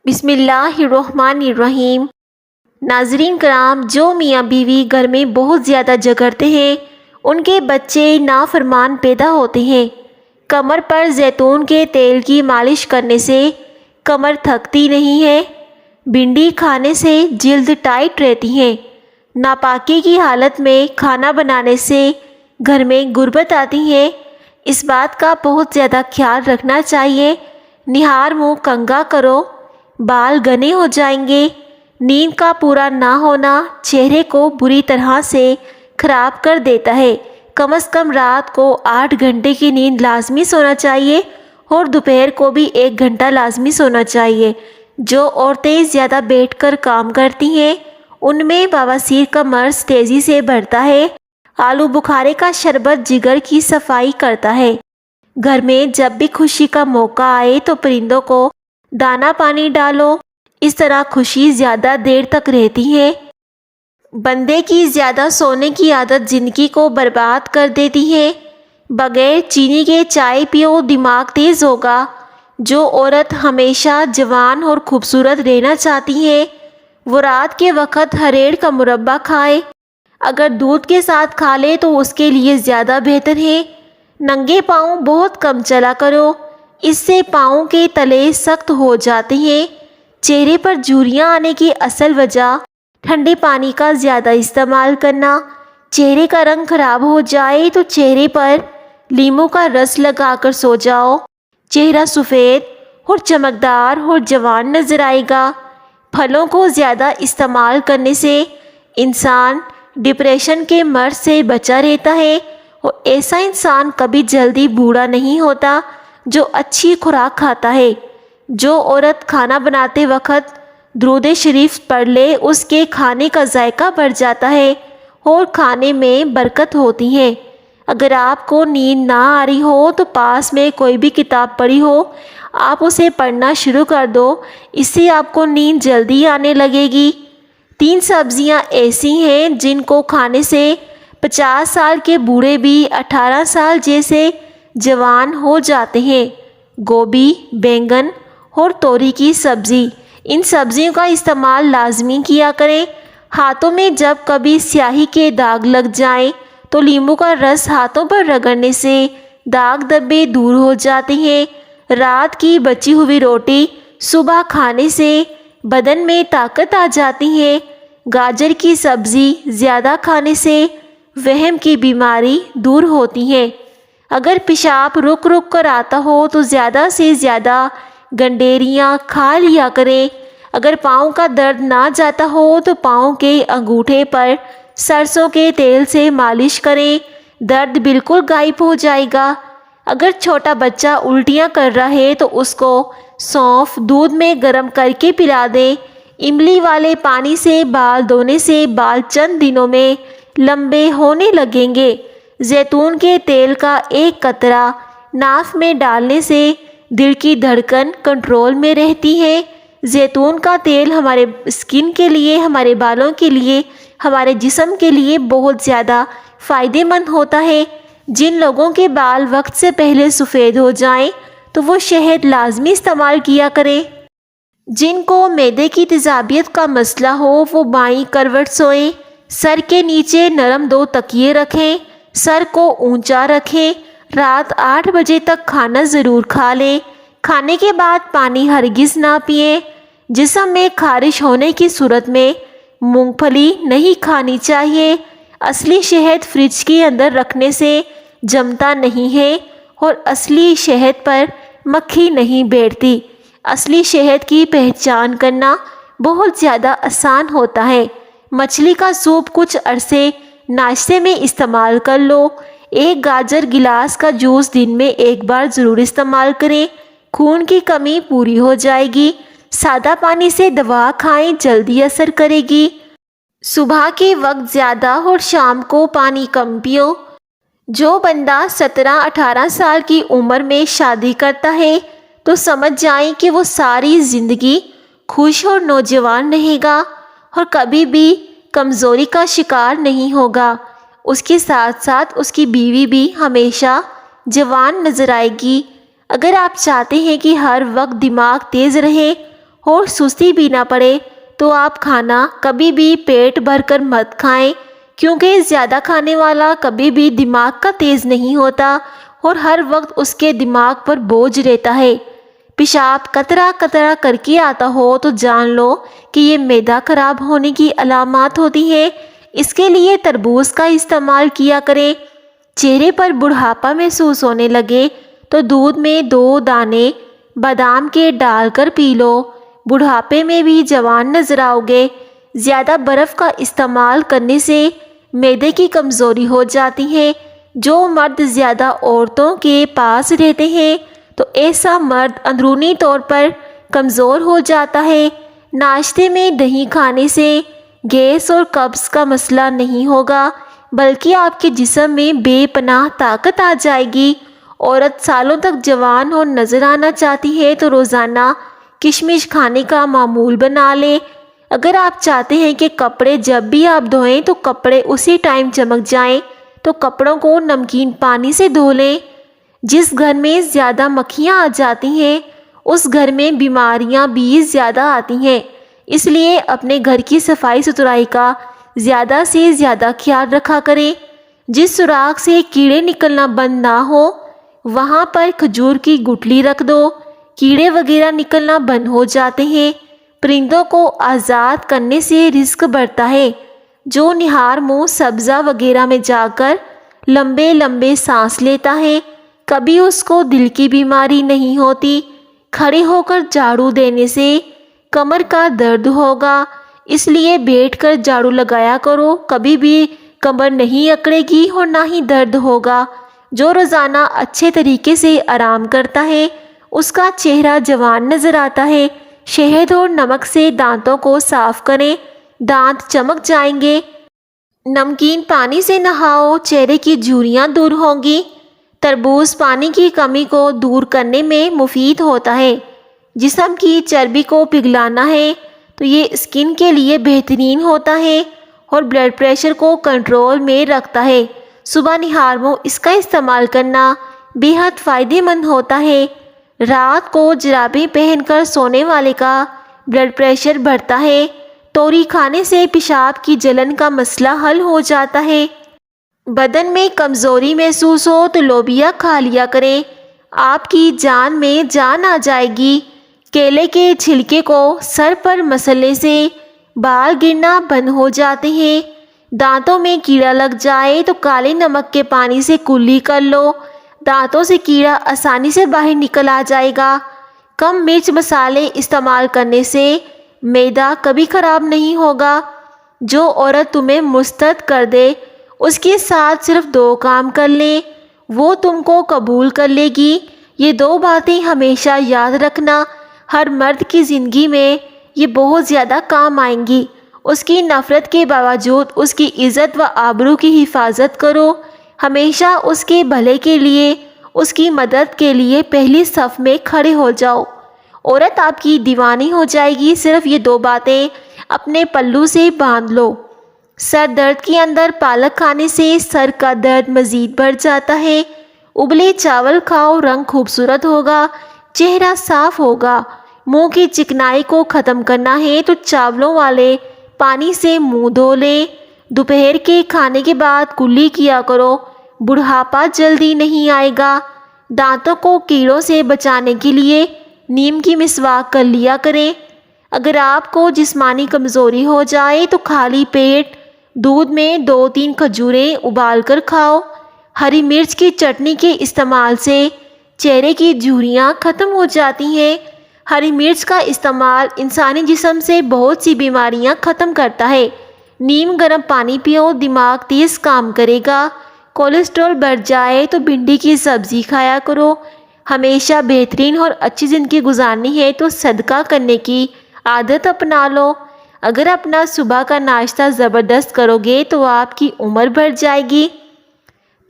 بسم اللہ الرحمن الرحیم۔ ناظرین کرام، جو میاں بیوی گھر میں بہت زیادہ جھگڑتے ہیں ان کے بچے نافرمان پیدا ہوتے ہیں۔ کمر پر زیتون کے تیل کی مالش کرنے سے کمر تھکتی نہیں ہے۔ بھنڈی کھانے سے جلد ٹائٹ رہتی ہے۔ ناپاکی کی حالت میں کھانا بنانے سے گھر میں غربت آتی ہے۔ اس بات کا بہت زیادہ خیال رکھنا چاہیے۔ نہار منہ کنگھا کرو، بال گھنے ہو جائیں گے۔ نیند کا پورا نہ ہونا چہرے کو بری طرح سے خراب کر دیتا ہے۔ کم از کم رات کو 8 گھنٹے کی نیند لازمی سونا چاہیے اور دوپہر کو بھی 1 گھنٹہ لازمی سونا چاہیے۔ جو عورتیں زیادہ بیٹھ کر کام کرتی ہیں ان میں بواسیر کا مرض تیزی سے بڑھتا ہے۔ آلو بخارے کا شربت جگر کی صفائی کرتا ہے۔ گھر میں جب بھی خوشی کا موقع آئے تو پرندوں کو دانہ پانی ڈالو، اس طرح خوشی زیادہ دیر تک رہتی ہے۔ بندے کی زیادہ سونے کی عادت زندگی کو برباد کر دیتی ہے۔ بغیر چینی کے چائے پیو، دماغ تیز ہوگا۔ جو عورت ہمیشہ جوان اور خوبصورت رہنا چاہتی ہے وہ رات کے وقت ہریڑ کا مربع کھائے۔ اگر دودھ کے ساتھ کھا لے تو اس کے لیے زیادہ بہتر ہے۔ ننگے پاؤں بہت کم چلا کرو، اس سے پاؤں کے تلے سخت ہو جاتے ہیں۔ چہرے پر جھریاں آنے کی اصل وجہ ٹھنڈے پانی کا زیادہ استعمال کرنا۔ چہرے کا رنگ خراب ہو جائے تو چہرے پر لیموں کا رس لگا کر سو جاؤ۔ چہرہ سفید اور چمکدار اور جوان نظر آئے گا۔ پھلوں کو زیادہ استعمال کرنے سے انسان ڈپریشن کے مرض سے بچا رہتا ہے اور ایسا انسان کبھی جلدی بوڑھا نہیں ہوتا جو اچھی خوراک کھاتا ہے۔ جو عورت کھانا بناتے وقت درود شریف پڑھ لے اس کے کھانے کا ذائقہ بڑھ جاتا ہے اور کھانے میں برکت ہوتی ہے۔ اگر آپ کو نیند نہ آ رہی ہو تو پاس میں کوئی بھی کتاب پڑھی ہو، آپ اسے پڑھنا شروع کر دو، اس سے آپ کو نیند جلدی آنے لگے گی۔ 3 سبزیاں ایسی ہیں جن کو کھانے سے 50 سال کے بوڑھے بھی 18 سال جیسے جوان ہو جاتے ہیں۔ گوبھی، بینگن اور توری کی سبزی، ان سبزیوں کا استعمال لازمی کیا کریں۔ ہاتھوں میں جب کبھی سیاہی کے داغ لگ جائیں تو لیموں کا رس ہاتھوں پر رگڑنے سے داغ دھبے دور ہو جاتے ہیں۔ رات کی بچی ہوئی روٹی صبح کھانے سے بدن میں طاقت آ جاتی ہے۔ گاجر کی سبزی زیادہ کھانے سے وہم کی بیماری دور ہوتی ہے۔ اگر پیشاب رک رک کر آتا ہو تو زیادہ سے زیادہ گنڈیریاں کھا لیا کریں۔ اگر پاؤں کا درد نہ جاتا ہو تو پاؤں کے انگوٹھے پر سرسوں کے تیل سے مالش کریں، درد بالکل غائب ہو جائے گا۔ اگر چھوٹا بچہ الٹیاں کر رہا ہے تو اس کو سونف دودھ میں گرم کر کے پلا دیں۔ املی والے پانی سے بال دھونے سے بال چند دنوں میں لمبے ہونے لگیں گے۔ زیتون کے تیل کا 1 قطرہ ناف میں ڈالنے سے دل کی دھڑکن کنٹرول میں رہتی ہے۔ زیتون کا تیل ہمارے اسکن کے لیے، ہمارے بالوں کے لیے، ہمارے جسم کے لیے بہت زیادہ فائدہ مند ہوتا ہے۔ جن لوگوں کے بال وقت سے پہلے سفید ہو جائیں تو وہ شہد لازمی استعمال کیا کریں۔ جن کو معدے کی تیزابیت کا مسئلہ ہو وہ بائیں کروٹ سوئیں۔ سر کے نیچے نرم 2 تکیے رکھیں، سر کو اونچا رکھیں۔ رات 8 بجے تک کھانا ضرور کھا لیں۔ کھانے کے بعد پانی ہرگز نہ پئیں۔ جسم میں خارش ہونے کی صورت میں مونگ پھلی نہیں کھانی چاہیے۔ اصلی شہد فریج کے اندر رکھنے سے جمتا نہیں ہے اور اصلی شہد پر مکھی نہیں بیٹھتی۔ اصلی شہد کی پہچان کرنا بہت زیادہ آسان ہوتا ہے۔ مچھلی کا سوپ کچھ عرصے ناشتے میں استعمال کر لو۔ 1 گاجر گلاس کا جوس دن میں 1 بار ضرور استعمال کریں، خون کی کمی پوری ہو جائے گی۔ سادہ پانی سے دوا کھائیں، جلدی اثر کرے گی۔ صبح کے وقت زیادہ اور شام کو پانی کم پیو۔ جو بندہ 17-18 سال کی عمر میں شادی کرتا ہے تو سمجھ جائیں کہ وہ ساری زندگی خوش اور نوجوان رہے گا اور کبھی بھی کمزوری کا شکار نہیں ہوگا۔ اس کے ساتھ ساتھ اس کی بیوی بھی ہمیشہ جوان نظر آئے گی۔ اگر آپ چاہتے ہیں کہ ہر وقت دماغ تیز رہے اور سستی بھی نہ پڑے تو آپ کھانا کبھی بھی پیٹ بھر کر مت کھائیں، کیونکہ زیادہ کھانے والا کبھی بھی دماغ کا تیز نہیں ہوتا اور ہر وقت اس کے دماغ پر بوجھ رہتا ہے۔ پیشاب قطرہ قطرہ کر کے آتا ہو تو جان لو کہ یہ معدہ خراب ہونے کی علامات ہوتی ہیں۔ اس کے لیے تربوز کا استعمال کیا کریں۔ چہرے پر بڑھاپا محسوس ہونے لگے تو دودھ میں 2 دانے بادام کے ڈال کر پی لو، بڑھاپے میں بھی جوان نظر آؤ گے۔ زیادہ برف کا استعمال کرنے سے معدے کی کمزوری ہو جاتی ہے۔ جو مرد زیادہ عورتوں کے پاس رہتے ہیں تو ایسا مرد اندرونی طور پر کمزور ہو جاتا ہے۔ ناشتے میں دہی کھانے سے گیس اور قبض کا مسئلہ نہیں ہوگا، بلکہ آپ کے جسم میں بے پناہ طاقت آ جائے گی۔ عورت سالوں تک جوان اور نظر آنا چاہتی ہے تو روزانہ کشمش کھانے کا معمول بنا لیں۔ اگر آپ چاہتے ہیں کہ کپڑے جب بھی آپ دھوئیں تو کپڑے اسی ٹائم چمک جائیں تو کپڑوں کو نمکین پانی سے دھو لیں۔ جس گھر میں زیادہ مکھیاں آ جاتی ہیں اس گھر میں بیماریاں بھی زیادہ آتی ہیں، اس لیے اپنے گھر کی صفائی ستھرائی کا زیادہ سے زیادہ خیال رکھا کریں۔ جس سوراخ سے کیڑے نکلنا بند نہ ہو وہاں پر کھجور کی گٹلی رکھ دو، کیڑے وغیرہ نکلنا بند ہو جاتے ہیں۔ پرندوں کو آزاد کرنے سے رزق بڑھتا ہے۔ جو نہار منہ سبزہ وغیرہ میں جا کر لمبے لمبے سانس لیتا ہے کبھی اس کو دل کی بیماری نہیں ہوتی۔ کھڑے ہو کر جھاڑو دینے سے کمر کا درد ہوگا، اس لیے بیٹھ کر جھاڑو لگایا کرو، کبھی بھی کمر نہیں اکڑے گی اور نہ ہی درد ہوگا۔ جو روزانہ اچھے طریقے سے آرام کرتا ہے اس کا چہرہ جوان نظر آتا ہے۔ شہد اور نمک سے دانتوں کو صاف کریں، دانت چمک جائیں گے۔ نمکین پانی سے نہاؤ، چہرے کی جھریاں دور ہوں گی۔ تربوز پانی کی کمی کو دور کرنے میں مفید ہوتا ہے۔ جسم کی چربی کو پگھلانا ہے تو یہ اسکن کے لیے بہترین ہوتا ہے اور بلڈ پریشر کو کنٹرول میں رکھتا ہے۔ صبح نہار منہ اس کا استعمال کرنا بے حد فائدہ مند ہوتا ہے۔ رات کو جرابیں پہن کر سونے والے کا بلڈ پریشر بڑھتا ہے۔ توری کھانے سے پیشاب کی جلن کا مسئلہ حل ہو جاتا ہے۔ بدن میں کمزوری محسوس ہو تو لوبیا کھا لیا کریں، آپ کی جان میں جان آ جائے گی۔ کیلے کے چھلکے کو سر پر مسلنے سے بال گرنا بند ہو جاتے ہیں۔ دانتوں میں کیڑا لگ جائے تو کالے نمک کے پانی سے کلی کر لو، دانتوں سے کیڑا آسانی سے باہر نکل آ جائے گا۔ کم مرچ مسالے استعمال کرنے سے معدہ کبھی خراب نہیں ہوگا۔ جو عورت تمہیں مسترد کر دے اس کے ساتھ صرف 2 کام کر لیں، وہ تم کو قبول کر لے گی۔ یہ 2 باتیں ہمیشہ یاد رکھنا، ہر مرد کی زندگی میں یہ بہت زیادہ کام آئیں گی۔ اس کی نفرت کے باوجود اس کی عزت و آبرو کی حفاظت کرو، ہمیشہ اس کے بھلے کے لیے، اس کی مدد کے لیے پہلی صف میں کھڑے ہو جاؤ۔ عورت آپ کی دیوانی ہو جائے گی، صرف یہ 2 باتیں اپنے پلو سے باندھ لو۔ سر درد کے اندر پالک کھانے سے سر کا درد مزید بڑھ جاتا ہے۔ ابلے چاول کھاؤ، رنگ خوبصورت ہوگا، چہرہ صاف ہوگا۔ منہ کی چکنائی کو ختم کرنا ہے تو چاولوں والے پانی سے منہ دھو لیں۔ دوپہر کے کھانے کے بعد کلی کیا کرو، بڑھاپا جلدی نہیں آئے گا۔ دانتوں کو کیڑوں سے بچانے کے لیے نیم کی مسواک کر لیا کریں۔ اگر آپ کو جسمانی کمزوری ہو جائے تو خالی پیٹ دودھ میں 2-3 کھجوریں ابال کر کھاؤ۔ ہری مرچ کی چٹنی کے استعمال سے چہرے کی جھریاں ختم ہو جاتی ہیں۔ ہری مرچ کا استعمال انسانی جسم سے بہت سی بیماریاں ختم کرتا ہے۔ نیم گرم پانی پیو، دماغ تیز کام کرے گا۔ کولیسٹرول بڑھ جائے تو بھنڈی کی سبزی کھایا کرو۔ ہمیشہ بہترین اور اچھی زندگی گزارنی ہے تو صدقہ کرنے کی عادت اپنا لو۔ اگر اپنا صبح کا ناشتہ زبردست کرو گے تو آپ کی عمر بڑھ جائے گی۔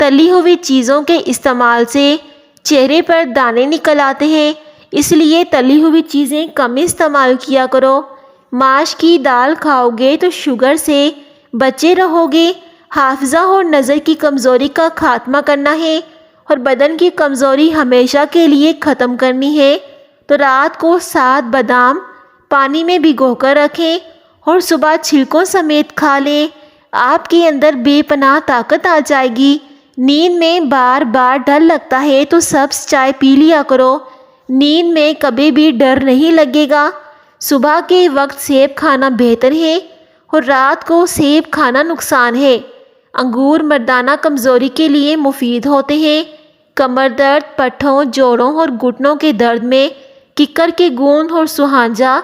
تلی ہوئی چیزوں کے استعمال سے چہرے پر دانے نکل آتے ہیں، اس لیے تلی ہوئی چیزیں کم استعمال کیا کرو۔ ماش کی دال کھاؤ گے تو شوگر سے بچے رہو گے۔ حافظہ اور نظر کی کمزوری کا خاتمہ کرنا ہے اور بدن کی کمزوری ہمیشہ کے لیے ختم کرنی ہے تو رات کو 7 بادام پانی میں بھگو کر رکھیں اور صبح چھلکوں سمیت کھا لیں۔ آپ کے اندر بے پناہ طاقت آ جائے گی۔ نیند میں بار بار ڈر لگتا ہے تو سبز چائے پی لیا کرو، نیند میں کبھی بھی ڈر نہیں لگے گا۔ صبح کے وقت سیب کھانا بہتر ہے اور رات کو سیب کھانا نقصان ہے۔ انگور مردانہ کمزوری کے لیے مفید ہوتے ہیں۔ کمر درد، پٹھوں، جوڑوں اور گھٹنوں کے درد میں ککر کے گوند اور سوہانجہ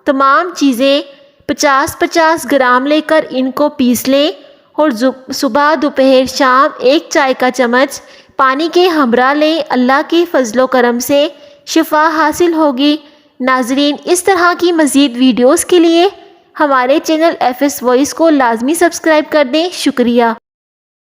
تمام چیزیں 50-50 گرام لے کر ان کو پیس لیں اور صبح دوپہر شام ایک چائے کا چمچ پانی کے ہمراہ لیں۔ اللہ کے فضل و کرم سے شفا حاصل ہوگی۔ ناظرین، اس طرح کی مزید ویڈیوز کے لیے ہمارے چینل FS وائس کو لازمی سبسکرائب کر دیں۔ شکریہ۔